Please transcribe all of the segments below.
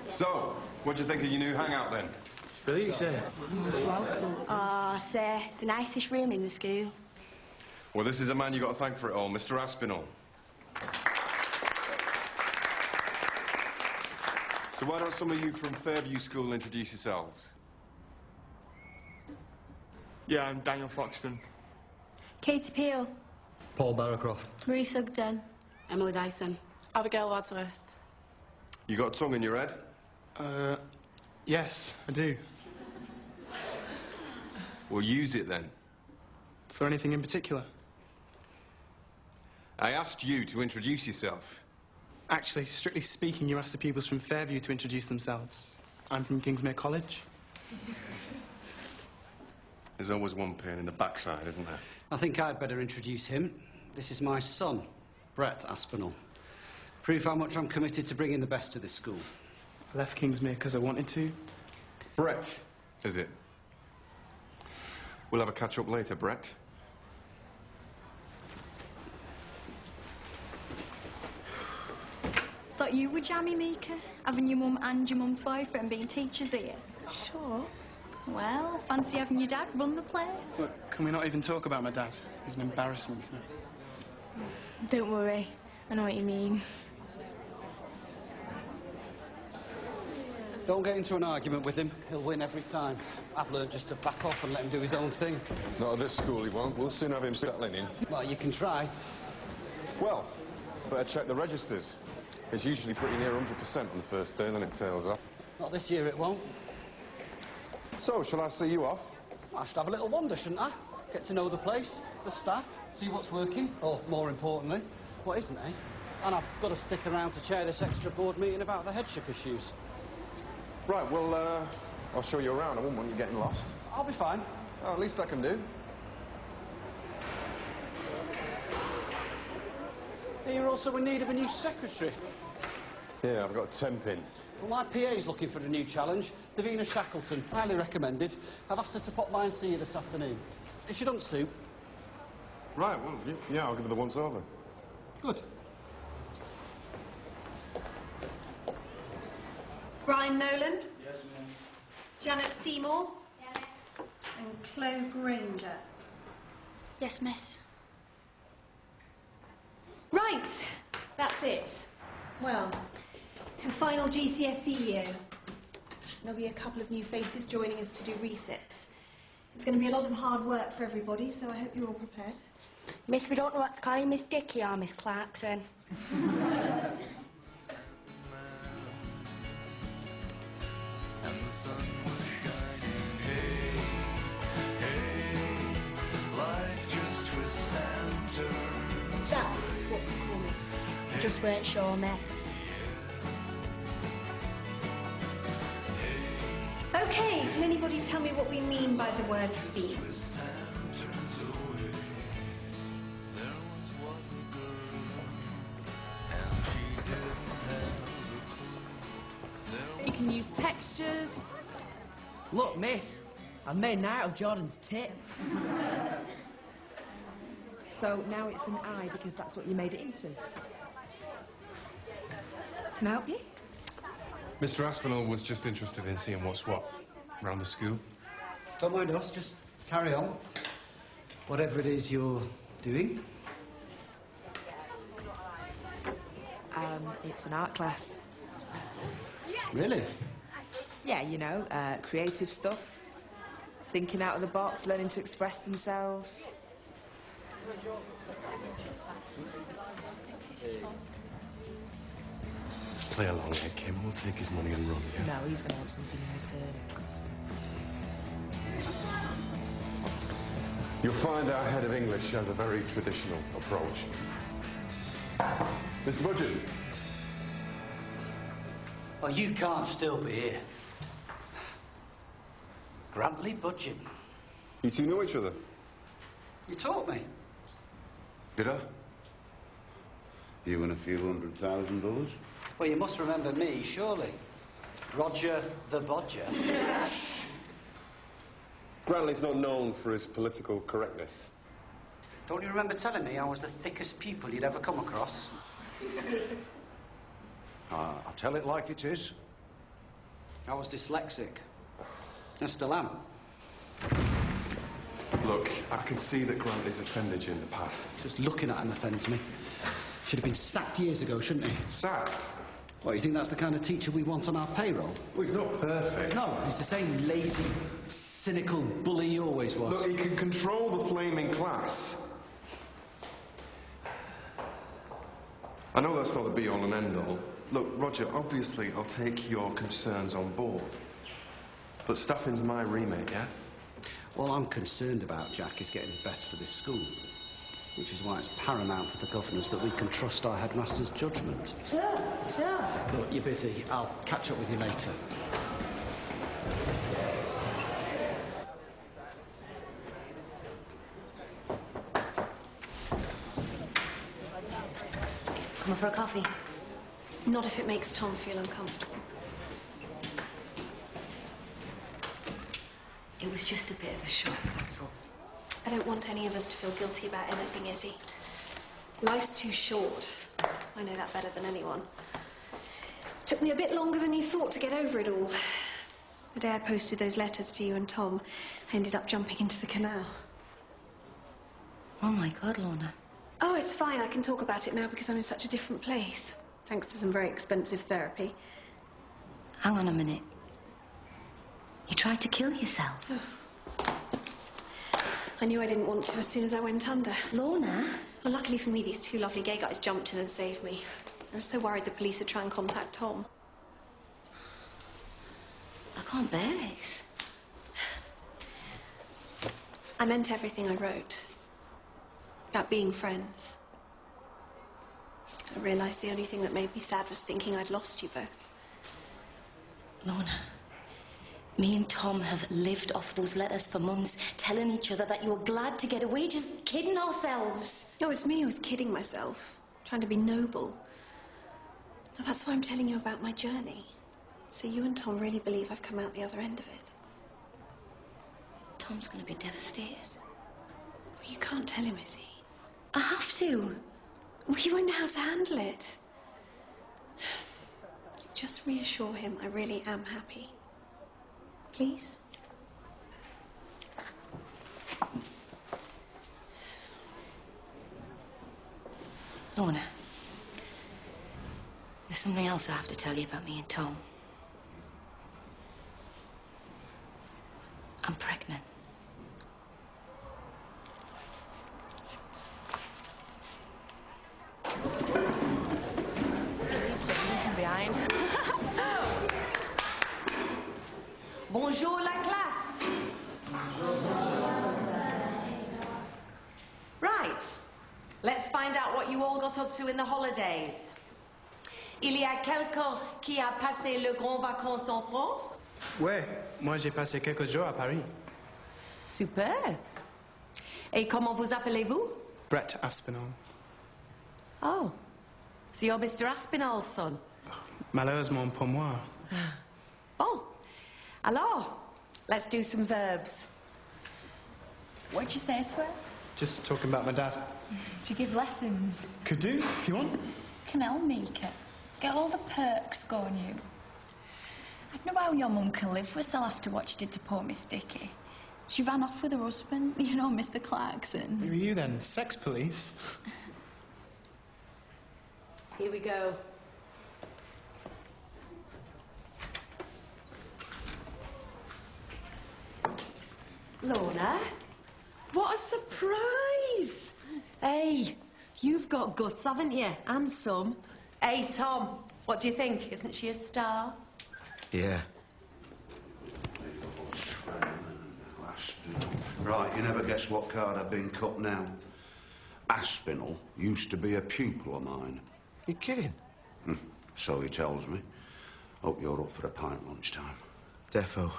So, what do you think of your new hangout, then? It's brilliant, sir. It's welcome. Sir, it's the nicest room in the school. Well, this is a man you've got to thank for it all, Mr. Aspinall. So why don't some of you from Fairview School introduce yourselves? Yeah, I'm Daniel Foxton. Katie Peel. Paul Barrowcroft. Marie Sugden. Emily Dyson. Abigail Wadsworth. You got a tongue in your head? Yes, I do. Well, use it then. For anything in particular? I asked you to introduce yourself. Actually, strictly speaking, you asked the pupils from Fairview to introduce themselves. I'm from Kingsmere College. There's always one pain in the backside, isn't there? I think I'd better introduce him. This is my son, Brett Aspinall. Prove how much I'm committed to bringing the best to this school. I left Kingsmere because I wanted to. Brett, is it? We'll have a catch-up later, Brett. Thought you were jammy, Mika, having your mum and your mum's boyfriend being teachers here. Sure. Well, fancy having your dad run the place. Look, can we not even talk about my dad? He's an embarrassment to me. Don't worry. I know what you mean. Don't get into an argument with him. He'll win every time. I've learned just to back off and let him do his own thing. Not at this school, he won't. We'll soon have him settling in. Well, you can try. Well, better check the registers. It's usually pretty near 100% on the first day, and then it tails off. Not this year, it won't. So, shall I see you off? I should have a little wander, shouldn't I? Get to know the place, the staff, see what's working, or, more importantly, what isn't, eh? And I've got to stick around to chair this extra board meeting about the headship issues. Right, well, I'll show you around. I wouldn't want you getting lost. I'll be fine. Oh, at least I can do. You're also in need of a new secretary. Yeah, I've got a temp in. Well, my PA's looking for a new challenge. Davina Shackleton, highly recommended. I've asked her to pop by and see you this afternoon. If she doesn't suit... Right, well, yeah, I'll give her the once-over. Good. Brian Nolan? Yes, ma'am. Janet Seymour? Yes. And Chloe Granger? Yes, miss. Right, that's it. Well, to final GCSE year. There'll be a couple of new faces joining us to do resets. It's going to be a lot of hard work for everybody, so I hope you're all prepared. Miss, we don't know what to call you, Miss Dickey or Miss Clarkson. That's what you call me. Just weren't sure, miss. Okay, can anybody tell me what we mean by the word theme? You can use textures. Look, miss, I've made an art of Jordan's tip. So now it's an eye because that's what you made it into. Can I help you? Mr. Aspinall was just interested in seeing what's what around the school. Don't mind us, just carry on. Whatever it is you're doing. It's an art class. Really? Yeah, you know, creative stuff. Thinking out of the box, learning to express themselves. Play along here, Kim. We'll take his money and run, yeah? No, he's going to want something in return. You'll find our head of English has a very traditional approach. Mr. Budgeon. Oh, you can't still be here. Grantley Budgeon. You two know each other? You taught me. Did I? You and a few $100,000? Well, you must remember me, surely. Roger the Bodger. Shh! Grantley's not known for his political correctness. Don't you remember telling me I was the thickest pupil you'd ever come across? I'll tell it like it is. I was dyslexic. I still am. Look, I can see that Grant has offended you in the past. Just looking at him offends me. Should have been sacked years ago, shouldn't he? Sacked? What, you think that's the kind of teacher we want on our payroll? Well, he's not perfect. No, he's the same lazy, cynical bully he always was. Look, he can control the flaming class. I know that's not the be-all and end-all. Look, Roger, obviously I'll take your concerns on board. But staffing's my remit, yeah? All I'm concerned about, Jack, is getting the best for this school. Which is why it's paramount for the governors that we can trust our headmaster's judgment. Sir, sir. Look, you're busy. I'll catch up with you later. Come on for a coffee. Not if it makes Tom feel uncomfortable. It was just a bit of a shock, that's all. I don't want any of us to feel guilty about anything, Izzy. Life's too short. I know that better than anyone. Took me a bit longer than you thought to get over it all. The day I posted those letters to you and Tom, I ended up jumping into the canal. Oh, my God, Lorna. Oh, it's fine. I can talk about it now because I'm in such a different place. Thanks to some very expensive therapy. Hang on a minute. You tried to kill yourself. I knew I didn't want to as soon as I went under. Lorna? Well, luckily for me, these two lovely gay guys jumped in and saved me. I was so worried the police would try and contact Tom. I can't bear this. I meant everything I wrote. About being friends. I realised the only thing that made me sad was thinking I'd lost you both. Lorna, me and Tom have lived off those letters for months, telling each other that you were glad to get away, just kidding ourselves. No, it's me who was kidding myself, trying to be noble. Well, that's why I'm telling you about my journey. So you and Tom really believe I've come out the other end of it. Tom's going to be devastated. Well, you can't tell him, is he? I have to. Well, you won't know how to handle it. Just reassure him I really am happy. Please? Lorna, there's something else I have to tell you about me and Tom. I'm pregnant. Behind. Bonjour la classe. Right. Let's find out what you all got up to in the holidays. Il y a quelqu'un qui a passé le grand vacances en France? Ouais, moi j'ai passé quelques jours à Paris. Super. Et comment vous appelez-vous? Brett Aspinall. Oh. So you're Mr. Aspinall's son? Malheureusement pour moi. Bon. Alors, let's do some verbs. What'd you say to her? Just talking about my dad. To give lessons. Could do, if you want. Canal Mika. Get all the perks going, you. I don't know how your mum can live with herself after what she did to poor Miss Dicky. She ran off with her husband, you know, Mr. Clarkson. Who are you then? Sex police? Here we go. Lorna, what a surprise! Hey, you've got guts, haven't you? And some. Hey, Tom, what do you think? Isn't she a star? Yeah. Aspinall. Right, you never guess what card I've been cut now. Aspinall used to be a pupil of mine. You're kidding? So he tells me. Hope you're up for a pint lunchtime. Defo.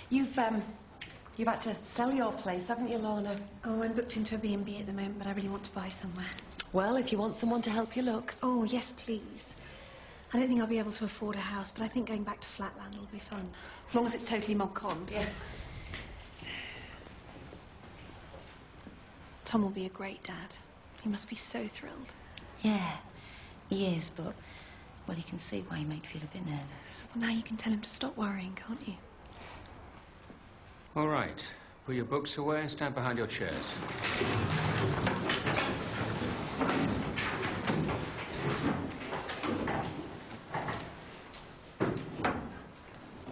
You've had to sell your place, haven't you, Lorna? Oh, I'm booked into a B&B at the moment, but I really want to buy somewhere. Well, if you want someone to help you look. Oh, yes, please. I don't think I'll be able to afford a house, but I think going back to Flatland will be fun. As long as it's totally Mob-Conned. Yeah. Tom will be a great dad. He must be so thrilled. Yeah, he is, but Well, you can see why he might feel a bit nervous. Well, now you can tell him to stop worrying, can't you? All right. Put your books away and stand behind your chairs.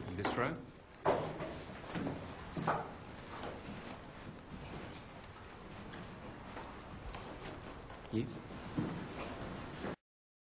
In this row. You.